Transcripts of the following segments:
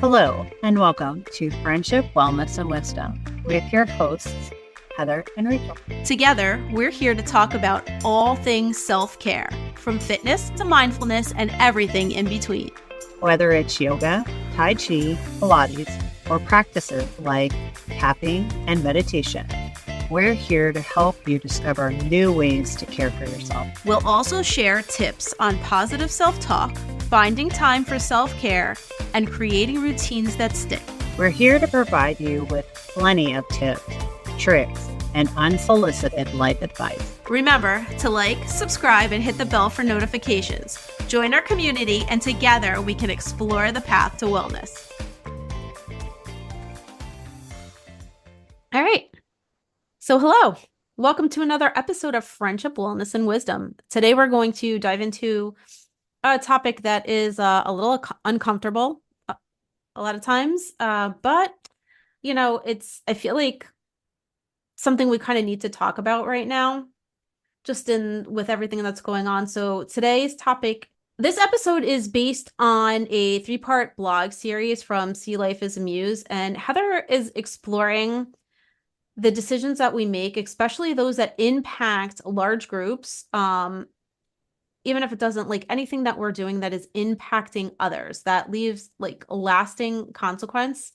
Hello, and welcome to Friendship, Wellness, and Wisdom with your hosts, Heather and Rachel. Together, we're here to talk about all things self-care, from fitness to mindfulness and everything in between. Whether it's yoga, Tai Chi, Pilates, or practices like tapping and meditation, we're here to help you discover new ways to care for yourself. We'll also share tips on positive self-talk, finding time for self-care, and creating routines that stick. We're here to provide you with plenty of tips, tricks, and unsolicited life advice. Remember to like, subscribe, and hit the bell for notifications. Join our community, and together we can explore the path to wellness. All right. So hello. Welcome to another episode of Friendship, Wellness, and Wisdom. Today we're going to dive into a topic that is a little uncomfortable a lot of times, but I feel like something we kind of need to talk about right now, just with everything that's going on. So today's topic, this episode is based on a 3-part blog series from See Life as a Muse, and Heather is exploring the decisions that we make, especially those that impact large groups, even if it doesn't, like anything that we're doing that is impacting others, that leaves like a lasting consequence.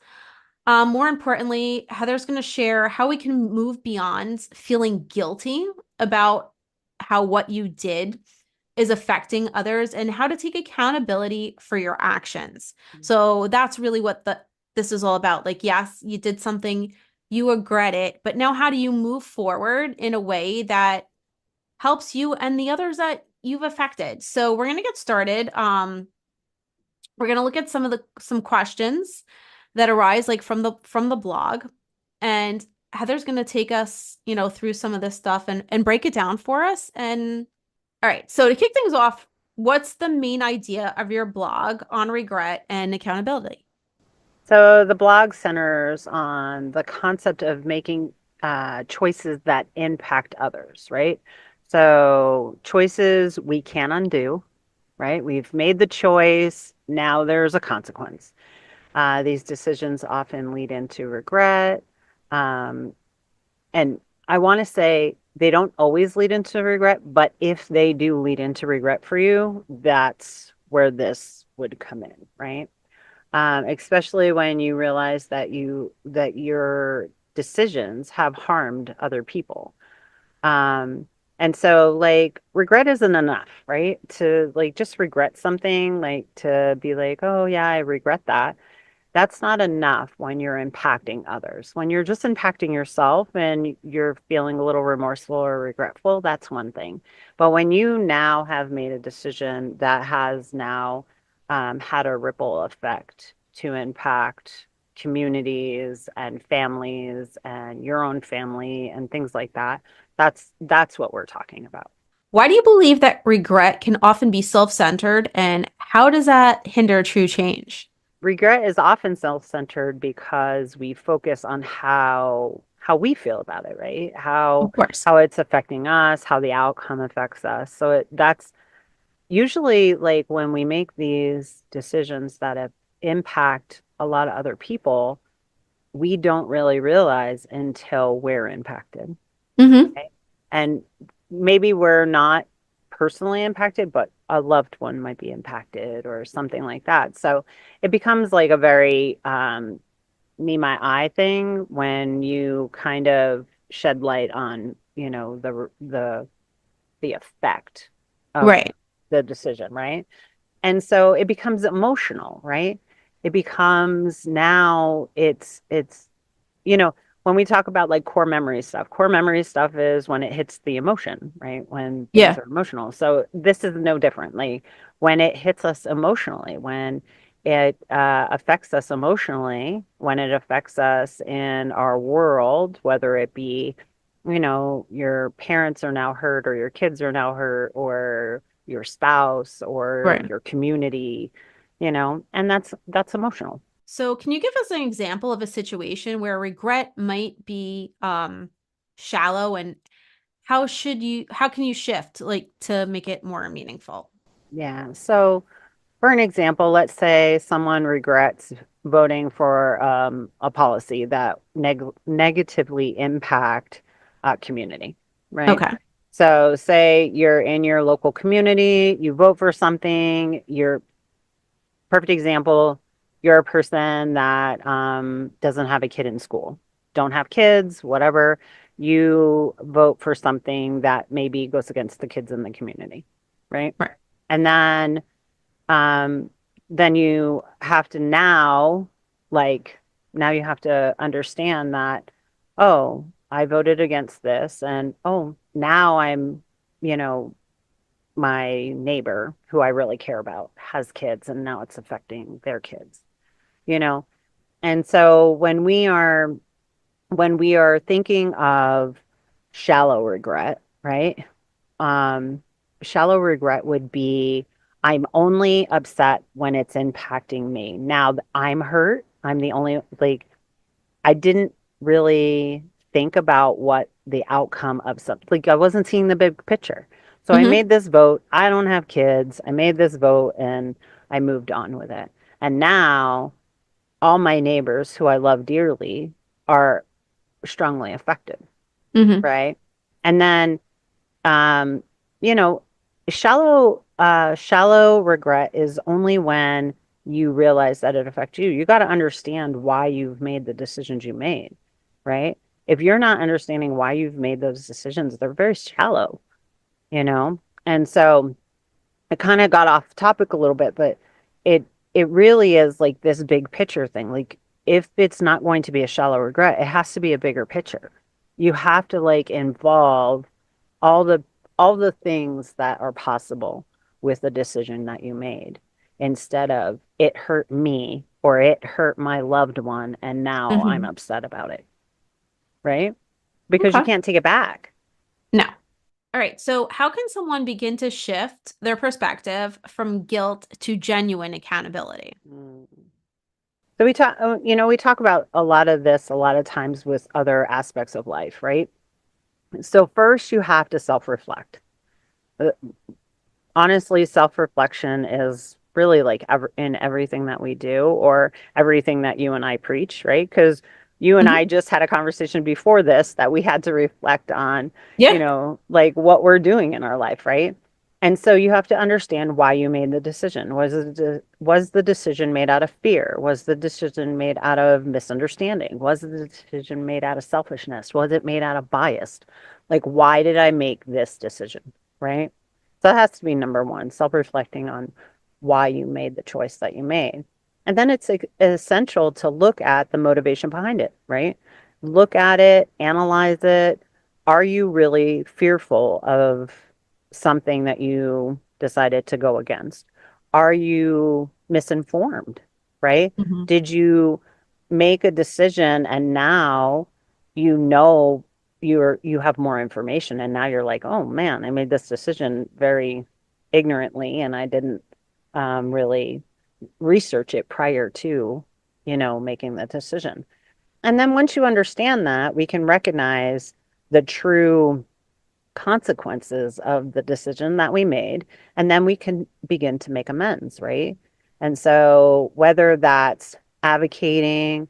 More importantly, Heather's going to share how we can move beyond feeling guilty about how what you did is affecting others and how to take accountability for your actions. So that's really what this is all about. Like, yes, you did something, you regret it, but now how do you move forward in a way that helps you and the others that you've affected? So we're going to get started. We're going to look at some questions that arise like from the blog, and Heather's going to take us, through some of this stuff and break it down for us. And all right, so to kick things off, what's the main idea of your blog on regret and accountability? So the blog centers on the concept of making choices that impact others, right? So choices we can undo, right? We've made the choice. Now there's a consequence. These decisions often lead into regret. Um, and I want to say they don't always lead into regret, but if they do lead into regret for you, that's where this would come in, right? Especially when you realize that your decisions have harmed other people. And so like regret isn't enough, right? To like just regret something, like to be like, oh yeah, I regret that. That's not enough when you're impacting others. When you're just impacting yourself and you're feeling a little remorseful or regretful, that's one thing. But when you now have made a decision that has now had a ripple effect to impact communities and families and your own family and things like that, that's what we're talking about. Why do you believe that regret can often be self-centered, and how does that hinder true change? Regret is often self-centered because we focus on how we feel about it, right? Of course. How it's affecting us, how the outcome affects us. So that's usually like when we make these decisions that impact a lot of other people, we don't really realize until we're impacted. Mm-hmm. Right? And maybe we're not personally impacted, but a loved one might be impacted or something like that. So it becomes like a very me, my, I thing when you kind of shed light on, the effect of Right. the decision, right? And so it becomes emotional, right? It becomes now you know, when we talk about like core memory stuff is when it hits the emotion, right? When things Yeah. are emotional. So this is no different. Like when it hits us emotionally, when it affects us emotionally, when it affects us in our world, whether it be, your parents are now hurt or your kids are now hurt or your spouse or Right. your community, and that's emotional. So can you give us an example of a situation where regret might be shallow, and how can you shift like to make it more meaningful? Yeah. So for an example, let's say someone regrets voting for a policy that negatively impact community, right? Okay. So say you're in your local community, you vote for something, you're perfect example, you're a person that doesn't have a kid in school, don't have kids, whatever, you vote for something that maybe goes against the kids in the community, right? Right. And um, then you have to now, like, now you have to understand that, oh, I voted against this, and oh, now you know, my neighbor who I really care about has kids, and now it's affecting their kids, you know? And so when we are thinking of shallow regret, right? Um, Shallow regret would be I'm only upset when it's impacting me. Now I'm hurt. I'm the only, like, I didn't really think about what the outcome of something, like, I wasn't seeing the big picture. So I Mm-hmm. made this vote. I don't have kids. I made this vote and I moved on with it. And now all my neighbors who I love dearly are strongly affected, Mm-hmm. right? And then um, you know, shallow regret is only when you realize that it affects you. You got to understand why you've made the decisions you made, right? If you're not understanding why you've made those decisions, they're very shallow, you know? And so I kind of got off topic a little bit, but it it really is like this big picture thing. Like if it's not going to be a shallow regret, it has to be a bigger picture. You have to like involve all the things that are possible with the decision that you made instead of it hurt me or it hurt my loved one and now I'm Mm-hmm. upset about it, right? Because you Okay. can't take it back. No. All right. So, how can someone begin to shift their perspective from guilt to genuine accountability? Mm. So we talk, we talk about a lot of this a lot of times with other aspects of life, right? So first you have to self-reflect. Uh, Honestly, self-reflection is really like in everything that we do or everything that you and I preach, right? Because you and I Hmm. just had a conversation before this that we had to reflect on, Yeah. like what we're doing in our life, right? And so you have to understand why you made the decision. Was the decision made out of fear? Was the decision made out of misunderstanding? Was the decision made out of selfishness? Was it made out of bias? Like, why did I make this decision, right? So that has to be number one, self-reflecting on why you made the choice that you made. And then it's essential to look at the motivation behind it, right? Look at it, analyze it. Are you really fearful of something that you decided to go against? Are you misinformed, right? Hmm. Did you make a decision and now you know you have more information and now you're like, oh man, I made this decision very ignorantly and I didn't really research it prior to, making the decision. And then once you understand that, we can recognize the true consequences of the decision that we made, and then we can begin to make amends, right? And so whether that's advocating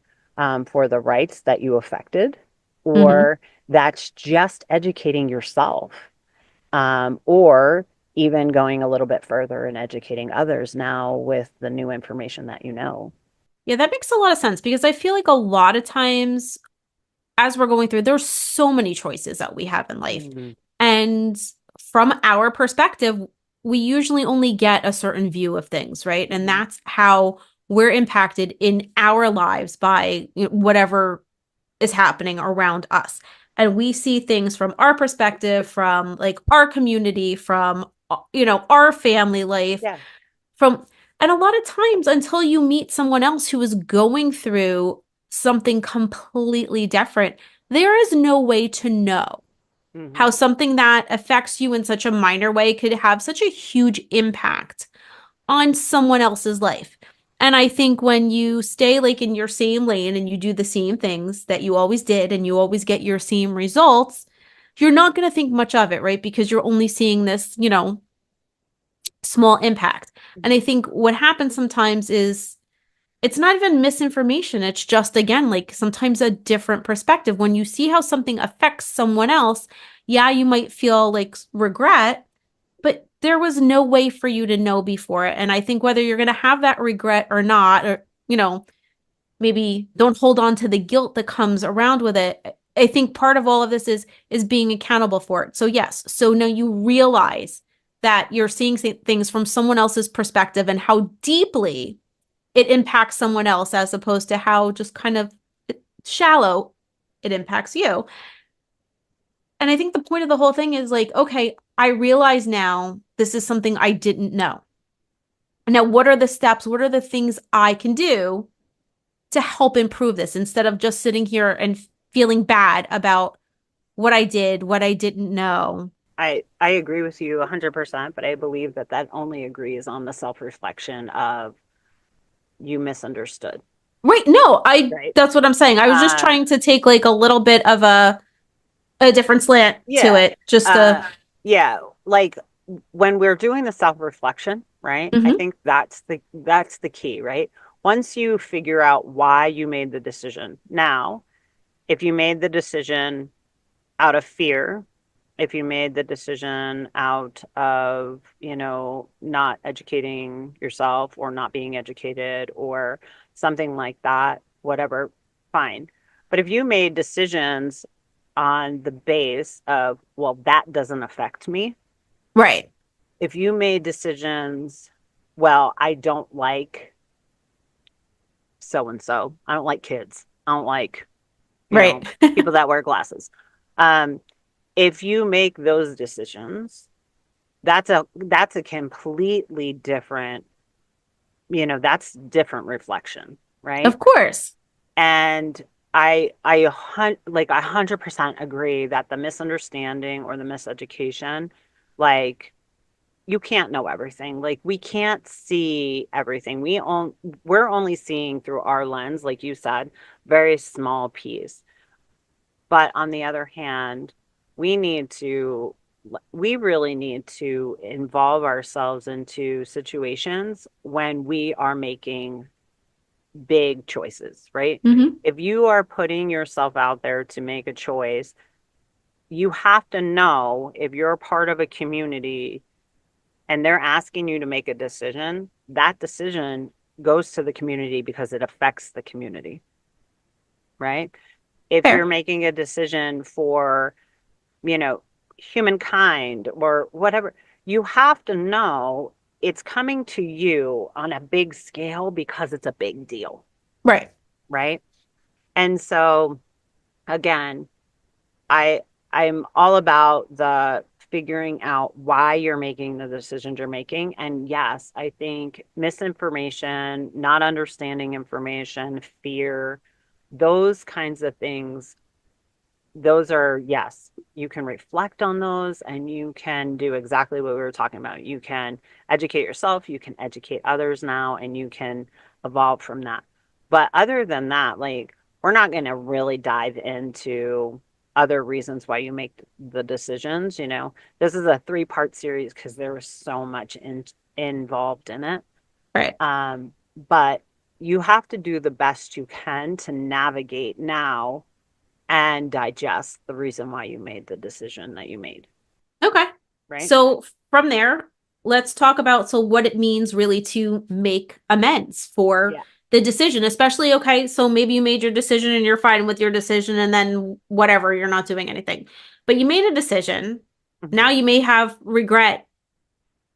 for the rights that you affected, Hmm. or that's just educating yourself, or even going a little bit further and educating others now with the new information that you know. Yeah, that makes a lot of sense because I feel like a lot of times as we're going through, there's so many choices that we have in life. Mm-hmm. And from our perspective, we usually only get a certain view of things, right? And Mm-hmm. that's how we're impacted in our lives by whatever is happening around us. And we see things from our perspective, from like our community, from our family life, Yeah. from and a lot of times until you meet someone else who is going through something completely different, there is no way to know how Mm-hmm. something that affects you in such a minor way could have such a huge impact on someone else's life. And I think when you stay like in your same lane and you do the same things that you always did and you always get your same results, you're not going to think much of it, right? Because you're only seeing this, small impact. And I Mhm. think what happens sometimes is it's not even misinformation. It's just, again, like sometimes a different perspective. When you see how something affects someone else, yeah, you might feel like regret, but there was no way for you to know before it. And I think whether you're going to have that regret or not, or, maybe don't hold on to the guilt that comes around with it. I think part of all of this is being accountable for it. So yes, so now you realize that you're seeing things from someone else's perspective and how deeply it impacts someone else as opposed to how just kind of shallow it impacts you. And I think the point of the whole thing is like, okay, I realize now this is something I didn't know. Now, what are the steps? What are the things I can do to help improve this instead of just sitting here and feeling bad about what I did, what I didn't know? I agree with you 100%, but I believe that that only agrees on the self-reflection of you misunderstood, Right. No, I right? that's what I'm saying. I was just Um, trying to take like a little bit of a different slant to yeah. it. Just to Yeah, like when we're doing the self-reflection, right? I Mhm. think that's the key, right? Once you figure out why you made the decision. Now, if you made the decision out of fear, if you made the decision out of, not educating yourself or not being educated or something like that, whatever, fine. But if you made decisions on the base of, well, that doesn't affect me, Right. if you made decisions, well, I don't like so and so, I don't like kids, I don't like, Right. people that wear glasses. Um, if you make those decisions, that's a completely different, that's different reflection, right? Of course. And like 100% agree that the misunderstanding or the miseducation, like you can't know everything. Like we can't see everything. We're only seeing through our lens, like you said, very small piece. But on the other hand, we need to, we really need to involve ourselves into situations when we are making big choices, right? Hmm. If you are putting yourself out there to make a choice, you have to know if you're part of a community and they're asking you to make a decision, that decision goes to the community because it affects the community, right? If you're Fair. making a decision for, you know, humankind or whatever, you have to know it's coming to you on a big scale because it's a big deal, Right. right? And so again, I I'm all about the figuring out why you're making the decisions you're making. And yes, I think misinformation, not understanding information, fear, those kinds of things, those are, yes, you can reflect on those and you can do exactly what we were talking about. You can educate yourself, you can educate others now, and you can evolve from that. But other than that, like, we're not going to really dive into other reasons why you make the decisions. This is a three-part series because there was so much involved in it. Right. But you have to do the best you can to navigate now and digest the reason why you made the decision that you made, Okay. right? So from there, let's talk about so what it means really to make amends for Yeah. the decision, especially okay, so maybe you made your decision and you're fine with your decision and then whatever, you're not doing anything. But you made a decision. Hmm. Now you may have regret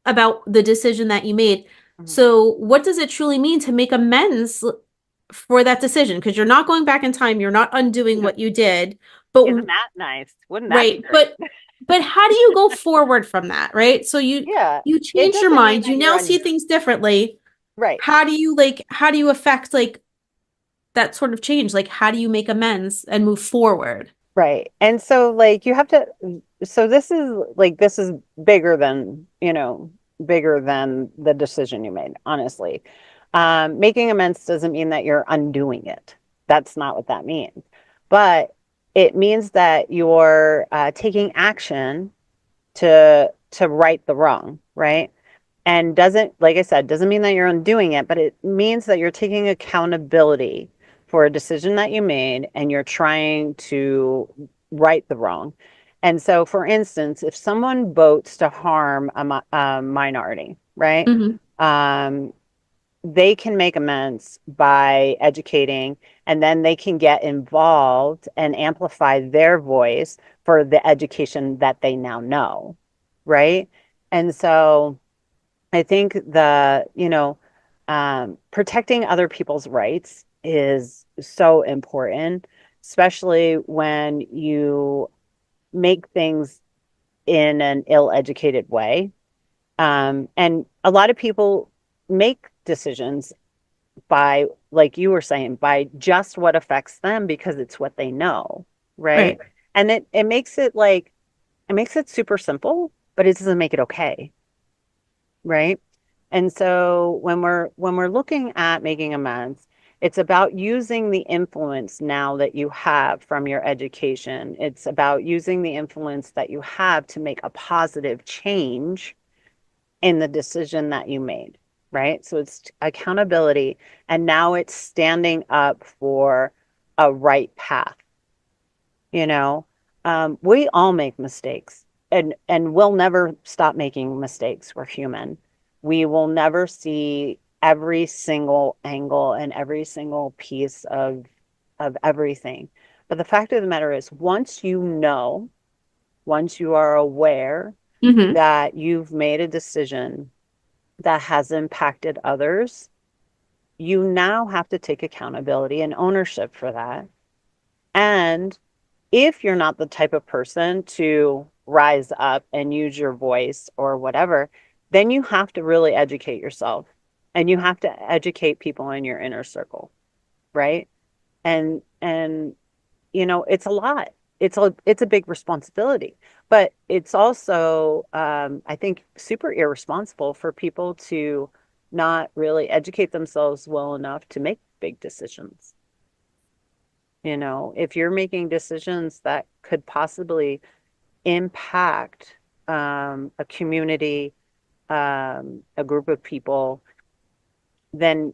about the decision that you made. Hmm. So what does it truly mean to make amends for that decision? Because you're not going back in time, you're not undoing what you did. But Isn't that nice? Wouldn't that be right, great? but how do you go forward from that, right? So Yeah. you It change your doesn't mean mind, that you you're now on. see things differently. Right. How do you affect like that sort of change? Like how do you make amends and move forward? Right. And so like you have to, so this is bigger than, bigger than the decision you made, honestly. Making amends doesn't mean that you're undoing it. That's not what that means. But it means that you're taking action to right the wrong, right? and doesn't, like I said, doesn't mean that you're undoing it, but it means that you're taking accountability for a decision that you made and you're trying to right the wrong. And so, for instance, if someone votes to harm a minority, right? Hmm. Um, they can make amends by educating, and then they can get involved and amplify their voice for the education that they now know, right? And so I think protecting other people's rights is so important, especially when you make things in an ill-educated way. And a lot of people make decisions by, like you were saying, by just what affects them because it's what they know, right? Right. And it makes it like, it makes it super simple, but it doesn't make it okay, right? And so when we're looking at making amends, it's about using the influence now that you have from your education. It's about using the influence that you have to make a positive change in the decision that you made, right? So it's accountability, and now it's standing up for a right path. You know, we all make mistakes, and we'll never stop making mistakes. We're human. We will never see every single angle and every single piece of everything. But the fact of the matter is, once you are aware Hmm. that you've made a decision that has impacted others, you now have to take accountability and ownership for that. And if you're not the type of person to rise up and use your voice or whatever, then you have to really educate yourself, and you have to educate people in your inner circle, right? And it's a lot. It's a big responsibility, but it's also, I think, super irresponsible for people to not really educate themselves well enough to make big decisions. If you're making decisions that could possibly impact a community, a group of people, then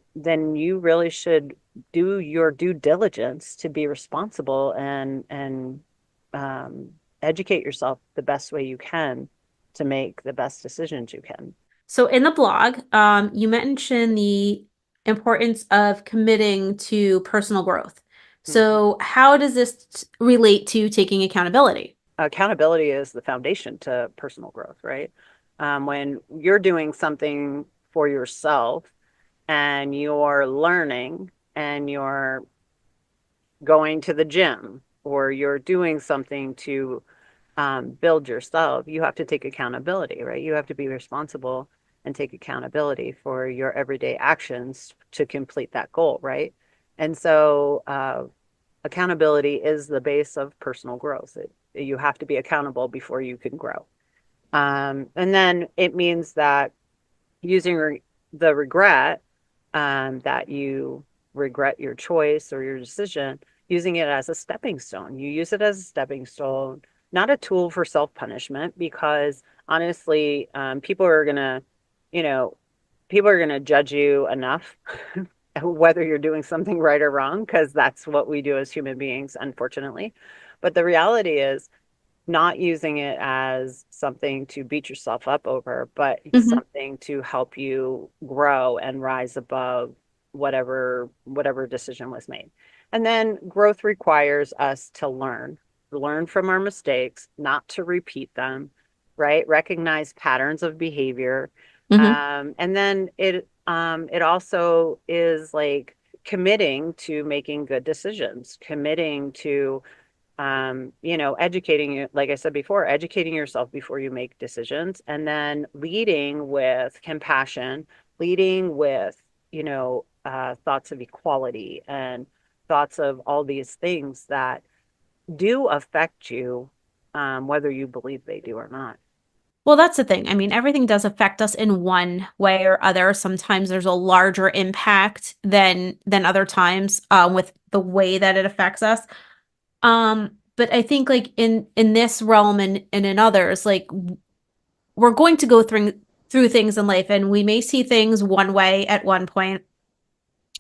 you really should do your due diligence to be responsible and um, educate yourself the best way you can to make the best decisions you can. So in the blog, you mentioned the importance of committing to personal growth. Mhm. So how does this relate to taking accountability? Accountability is the foundation to personal growth, right? When you're doing something for yourself and you're learning and you're going to the gym or you're doing something to build yourself, you have to take accountability, right? You have to be responsible and take accountability for your everyday actions to complete that goal, right? And so, accountability is the base of personal growth. You have to be accountable before you can grow. And then it means that using the regret, that you regret your choice or your decision, using it as a stepping stone. You use it as a stepping stone, not a tool for self-punishment, because honestly, you know, people are gonna judge you enough whether you're doing something right or wrong, because that's what we do as human beings, unfortunately. But the reality is, not using it as something to beat yourself up over, but Hmm. something to help you grow and rise above whatever decision was made. And then growth requires us to learn from our mistakes, not to repeat them, right? Recognize patterns of behavior. Hmm. And then it also is like committing to making good decisions, committing to educating you, like I said before, educating yourself before you make decisions, and then leading with compassion, leading with, thoughts of equality and thoughts of all these things that do affect you, whether you believe they do or not. Well, that's the thing. I mean, everything does affect us in one way or other. Sometimes there's a larger impact than other times, with the way that it affects us. But I think like in this realm and in others, like we're going to go through things in life, and we may see things one way at one point,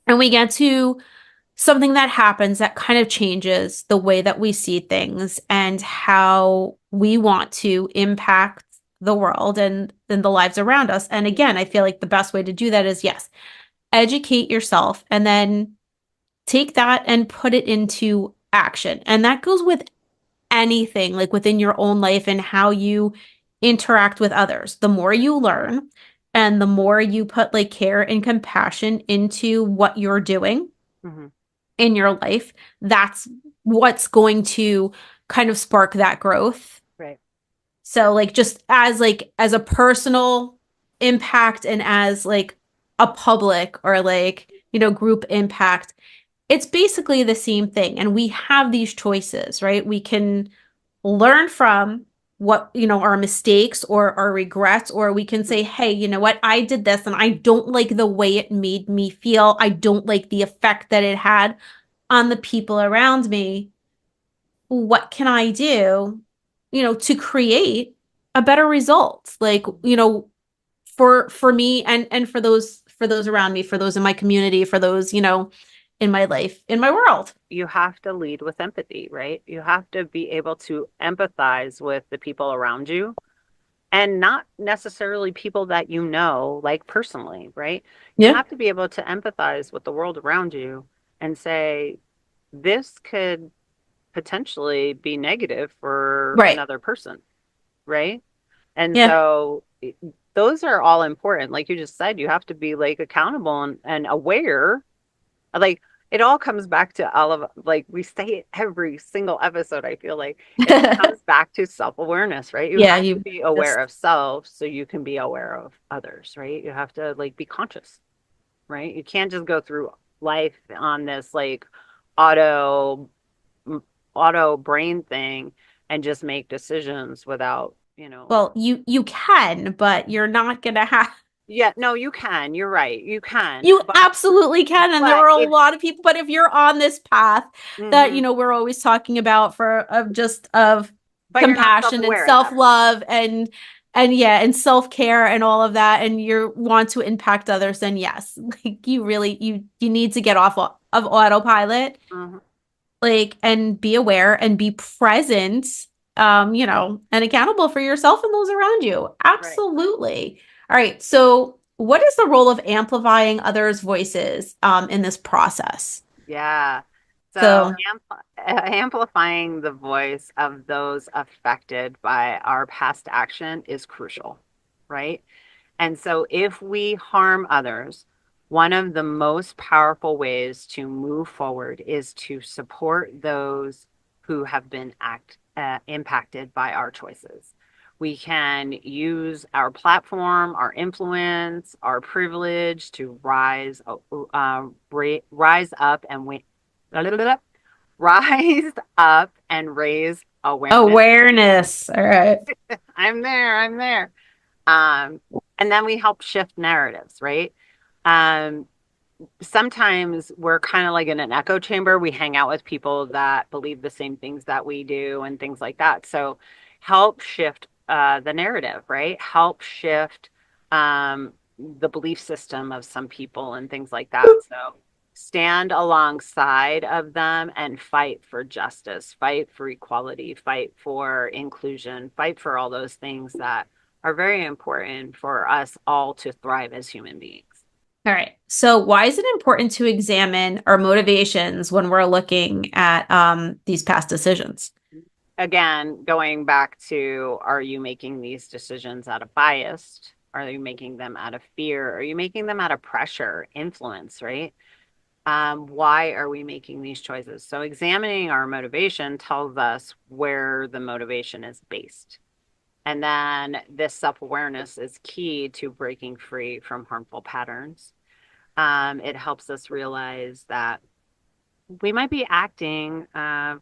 and we get to something that happens that kind of changes the way that we see things and how we want to impact the world and the lives around us. And again, I feel like the best way to do that is yes, educate yourself and then take that and put it into action. And that goes with anything, like within your own life and how you interact with others. The more you learn and the more you put like care and compassion into what you're doing Hmm. in your life, that's what's going to kind of spark that growth. Right. So like just as a personal impact and as like a public or like, group impact, it's basically the same thing. And we have these choices, right? We can learn from what, our mistakes or our regrets, or we can say, hey, you know what? I did this and I don't like the way it made me feel. I don't like the effect that it had on the people around me. What can I do, to create a better result? Like, for me and for those around me, for those in my community, for those, in my life, in my world. You have to lead with empathy, right? You have to be able to empathize with the people around you and not necessarily people that you know, like personally, right? You Yeah. have to be able to empathize with the world around you and say, this could potentially be negative for Right. another person, right? And Yeah. so those are all important. Like you just said, you have to be like accountable and aware. Like it all comes back to all of, like we say it every single episode, I feel like it comes back to self-awareness, right? You Yeah, have to you be aware just of self so you can be aware of others, right? You have to like be conscious, right? You can't just go through life on this like auto auto brain thing and just make decisions without, well, you can, but you're not gonna have. yeah, no, you can. You're right. You can. You absolutely can. And there But are a if lot of people, but if you're on this path that, mhm, we're always talking about for of just of but you're not compassion and self-aware at that point. self-love and yeah, and self-care and all of that, and you want to impact others, then yes, like you really you need to get off of autopilot, Mhm. like, and be aware and be present, and accountable for yourself and those around you. Right. Absolutely. All right. So, what is the role of amplifying others' voices in this process? Yeah. So So, amplifying the voice of those affected by our past action is crucial, right? And so if we harm others, one of the most powerful ways to move forward is to support those who have been impacted by our choices. We can use our platform, our influence, our privilege to rise up and rise up and raise awareness. awareness. All right. I'm there. I'm there. Um, and then we help shift narratives, right? Um, Sometimes we're kind of like in an echo chamber. We hang out with people that believe the same things that we do and things like that. So help shift the narrative, right? Help shift the belief system of some people and things like that. So stand alongside of them and fight for justice, fight for equality, fight for inclusion, fight for all those things that are very important for us all to thrive as human beings. All right. So, why is it important to examine our motivations when we're looking at these past decisions? Again, going back to, are you making these decisions out of bias? Are you making them out of fear? Are you making them out of pressure, influence, right? Why are we making these choices? So examining our motivation tells us where the motivation is based. And then this self-awareness is key to breaking free from harmful patterns. It helps us realize that we might be acting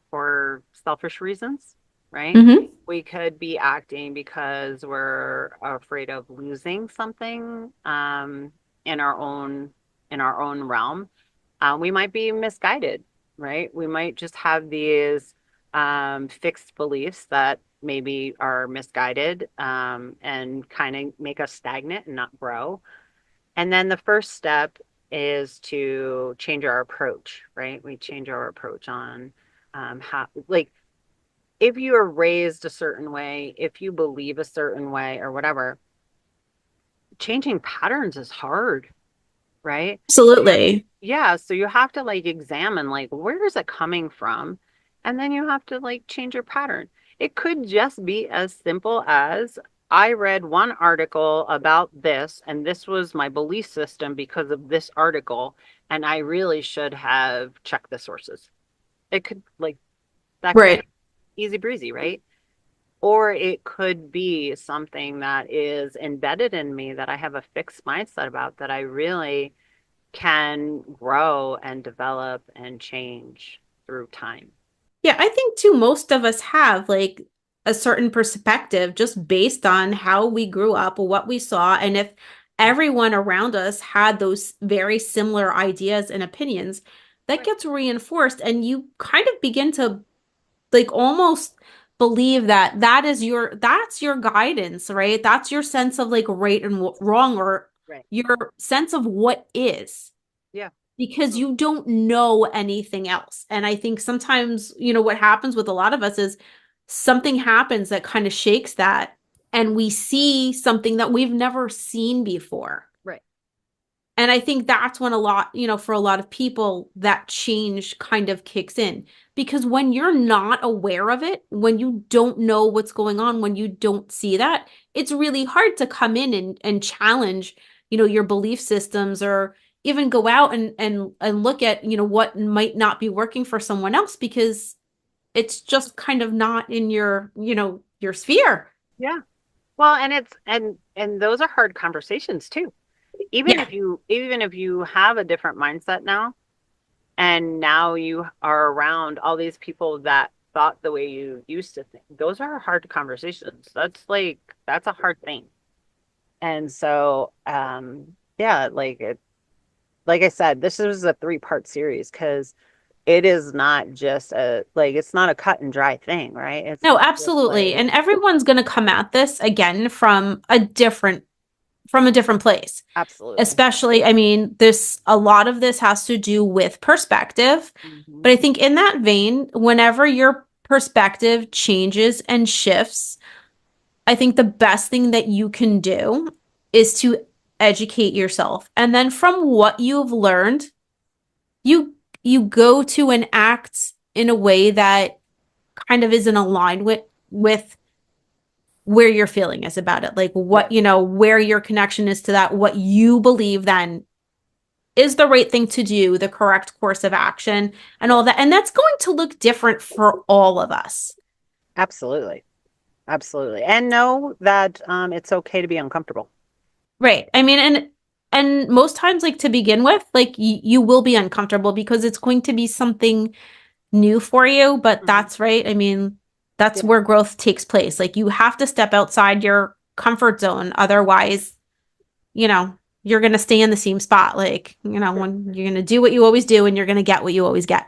for selfish reasons, right? Mm-hmm. We could be acting because we're afraid of losing something in our own realm. We might be misguided, right? We might just have these fixed beliefs that maybe are misguided and kind of make us stagnant and not grow. And then the first step is to change our approach, right? We change our approach on how, like, if you are raised a certain way, if you believe a certain way or whatever, changing patterns is hard, right? Absolutely. Yeah, so you have to like examine like where is it coming from? And then you have to like change your pattern. It could just be as simple as I read one article about this, and this was my belief system because of this article, and I really should have checked the sources. It could like that could Right. be easy breezy, right? Or it could be something that is embedded in me that I have a fixed mindset about that I really can grow and develop and change through time. Yeah, I think too, most of us have like a certain perspective just based on how we grew up or what we saw. And if everyone around us had those very similar ideas and opinions, that Right. gets reinforced, and you kind of begin to like almost believe that that's your guidance, right? That's your sense of like right and wrong, or Right. your sense of what is, Yeah. because Totally. you don't know anything else. And I think sometimes, what happens with a lot of us is something happens that kind of shakes that, and we see something that we've never seen before. Right. And I think that's when a lot, for a lot of people, that change kind of kicks in. Because when you're not aware of it, when you don't know what's going on, when you don't see that, it's really hard to come in and challenge, your belief systems, or even go out and look at, what might not be working for someone else, because it's just kind of not in your sphere. Yeah. Well, and and those are hard conversations too. Yeah. Even if you have a different mindset now, and now you are around all these people that thought the way you used to think, those are hard conversations. That's a hard thing. And so yeah, like I said, this is a three-part series because it is not just a like it's not a cut and dry thing, right? It's No, not just absolutely. like And everyone's going to come at this again from a different place. absolutely. Especially, I mean, this a lot of this has to do with perspective. Hmm. But I think in that vein, whenever your perspective changes and shifts, I think the best thing that you can do is to educate yourself. And then from what you've learned, you you go to and act in a way that kind of isn't aligned with where your feeling is about it. Like what, Right. where your connection is to that, what you believe then is the right thing to do, the correct course of action, and all Right. that. And that's going to look different for all of us. Absolutely. Absolutely. And know that it's okay to be uncomfortable. Right. I mean, and most times, like to begin with, like you will be uncomfortable because it's going to be something new for you, but Hmm. that's right. I mean, that's Yeah. where growth takes place. Like you have to step outside your comfort zone. Otherwise, you're going to stay in the same spot. Like, Sure. when you're going to do what you always do and you're going to get what you always get.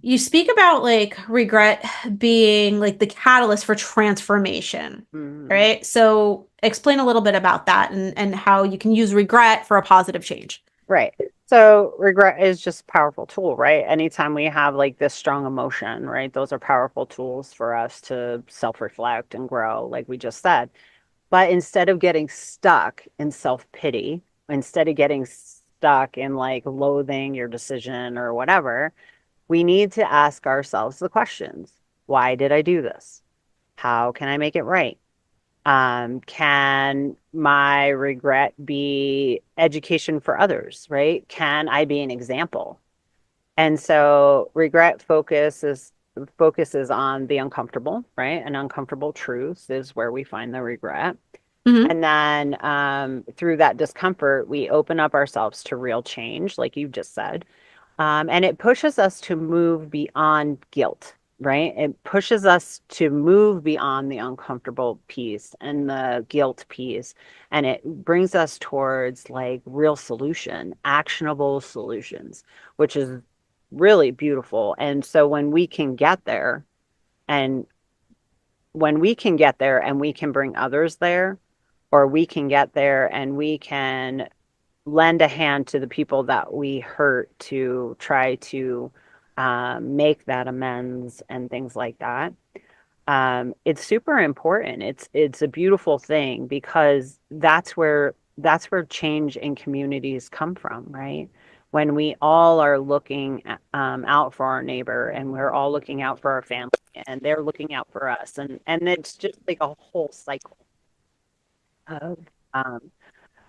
You speak about like regret being like the catalyst for transformation, Hmm. right? So explain a little bit about that, and how you can use regret for a positive change. Right. So regret is just a powerful tool, right? Anytime we have like this strong emotion, right? Those are powerful tools for us to self-reflect and grow, like we just said. But instead of getting stuck in self-pity, instead of getting stuck in like loathing your decision or whatever, we need to ask ourselves the questions. Why did I do this? How can I make it right? Can my regret be education for others, right? Can I be an example? And so regret focuses on the uncomfortable, right? And uncomfortable truths is where we find the regret. Hmm. And then through that discomfort, we open up ourselves to real change, like you just said. And it pushes us to move beyond guilt, right? It pushes us to move beyond the uncomfortable piece and the guilt piece. And it brings us towards like real solution, actionable solutions, which is really beautiful. And so when we can get there and when we can get there and we can bring others there, or we can get there and we can lend a hand to the people that we hurt to try to make that amends and things like that. It's super important. It's a beautiful thing because that's where change in communities come from, right? When we all are looking out for our neighbor and we're all looking out for our family and they're looking out for us and it's just like a whole cycle of um,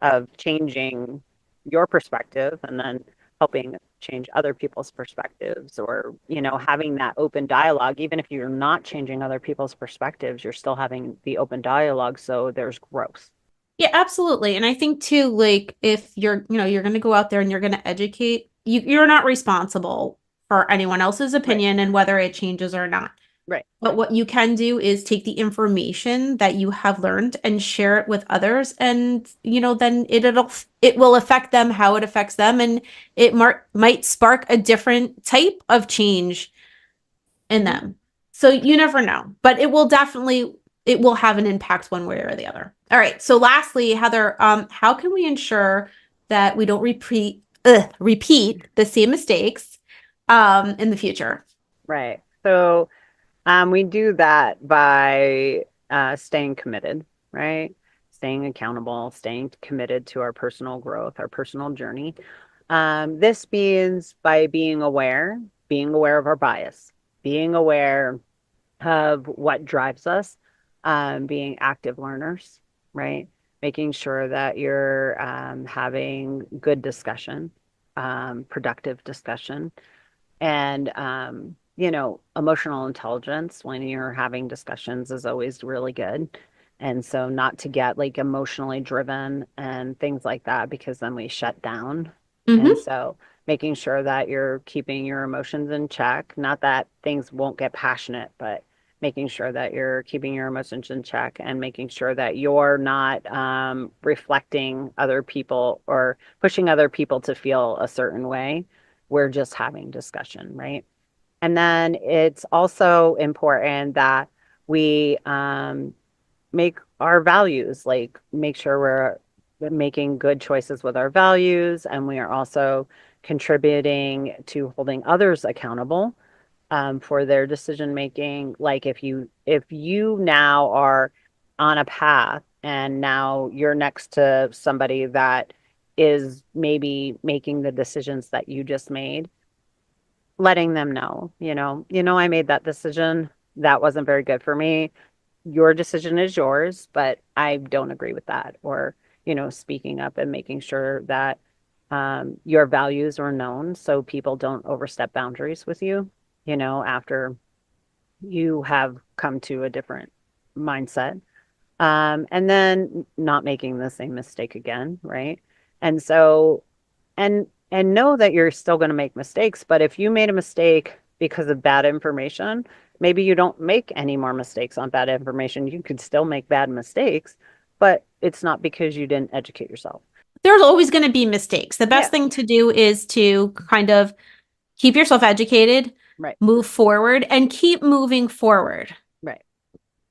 of changing your perspective and then helping change other people's perspectives or having that open dialogue. Even if you're not changing other people's perspectives, you're still having the open dialogue, so there's growth. Yeah, absolutely. And I think too, like if you're going to go out there and you're going to educate, you're not responsible for anyone else's Right. opinion and whether it changes or not. Right. But what you can do is take the information that you have learned and share it with others, and then it will affect them how it affects them, and it might spark a different type of change in Hmm. them. So you never know, but it will have an impact one way or the other. All right. So lastly, Heather, how can we ensure that we don't repeat the same mistakes in the future? Right. So we do that by staying committed, right? Staying accountable, staying committed to our personal growth, our personal journey. This means by being aware of our bias, being aware of what drives us, being active learners, right? Making sure that you're having good discussion, productive discussion, and emotional intelligence when you're having discussions is always really good. And so not to get like emotionally driven and things like that because then we shut down. And Hmm. so making sure that you're keeping your emotions in check, not that things won't get passionate, but making sure that you're keeping your emotions in check and making sure that you're not reflecting other people or pushing other people to feel a certain way. We're just having discussion, right? And then it's also important that we make our values, like make sure we're making good choices with our values, and we are also contributing to holding others accountable for their decision making. Like if you now are on a path and now you're next to somebody that is maybe making the decisions that you just made, letting them know, I made that decision. That wasn't very good for me. Your decision is yours, but I don't agree with that. Or, speaking up and making sure that your values are known so people don't overstep boundaries with you, after you have come to a different mindset. And then not making the same mistake again, right? And so and know that you're still going to make mistakes, but if you made a mistake because of bad information, maybe you don't make any more mistakes on bad information. You could still make bad mistakes, but it's not because you didn't educate yourself. There's always going to be mistakes. The best Yeah. thing to do is to kind of keep yourself educated, Right. move forward, and keep moving forward. Right.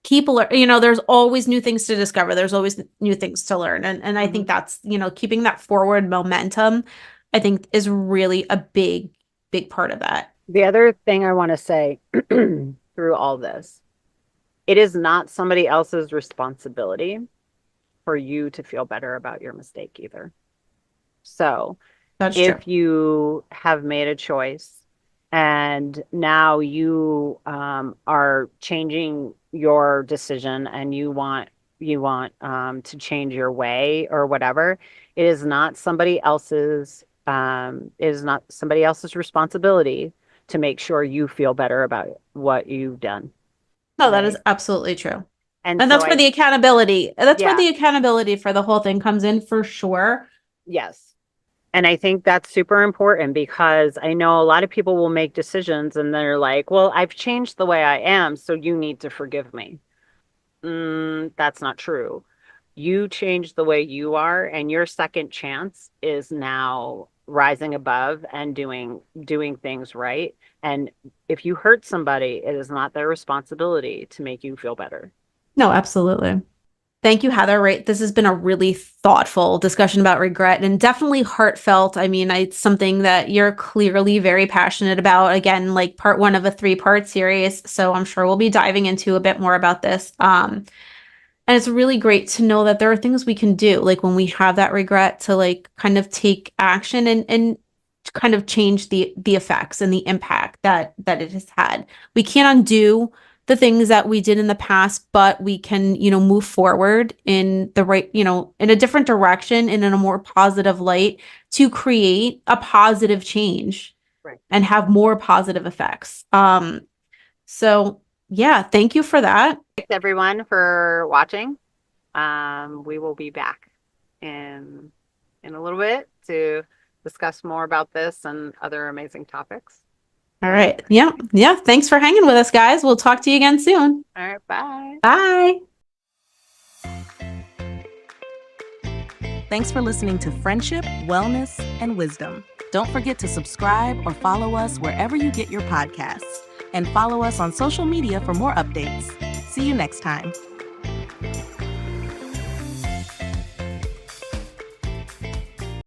There's always new things to discover. There's always new things to learn. And I Hmm. think that's, keeping that forward momentum, I think is really a big, big part of that. The other thing I want to say through all this, it is not somebody else's responsibility for you to feel better about your mistake either. So That's true. if you have made a choice and now you are changing your decision and you want to change your way or whatever, it is not somebody else's responsibility to make sure you feel better about what you've done, No, that is right? absolutely true. And And so that's where I the accountability, that's where yeah, the accountability for the whole thing comes in for sure. yes. And I think that's super important because I know a lot of people will make decisions and they're like, well, I've changed the way I am, so you need to forgive me. That's not true. You changed the way you are, and your second chance is now rising above and doing things right. And if you hurt somebody, it is not their responsibility to make you feel better. No, absolutely. Thank you, Heather. Right. This has been a really thoughtful discussion about regret and definitely heartfelt. I mean, it's something that you're clearly very passionate about. Again, like part one of a three-part series. So I'm sure we'll be diving into a bit more about this. And it's really great to know that there are things we can do, like when we have that regret, to like kind of take action and kind of change the effects and the impact that it has had. We can't undo the things that we did in the past, but we can, move forward in the right, in a different direction and in a more positive light to create a positive change Right. and have more positive effects. So yeah, thank you for that. Thanks everyone for watching. We will be back in a little bit to discuss more about this and other amazing topics. All right. Yeah. Yeah. Thanks for hanging with us, guys. We'll talk to you again soon. All right, bye. Bye. Thanks for listening to Friendship, Wellness, and Wisdom. Don't forget to subscribe or follow us wherever you get your podcasts. And follow us on social media for more updates. See you next time.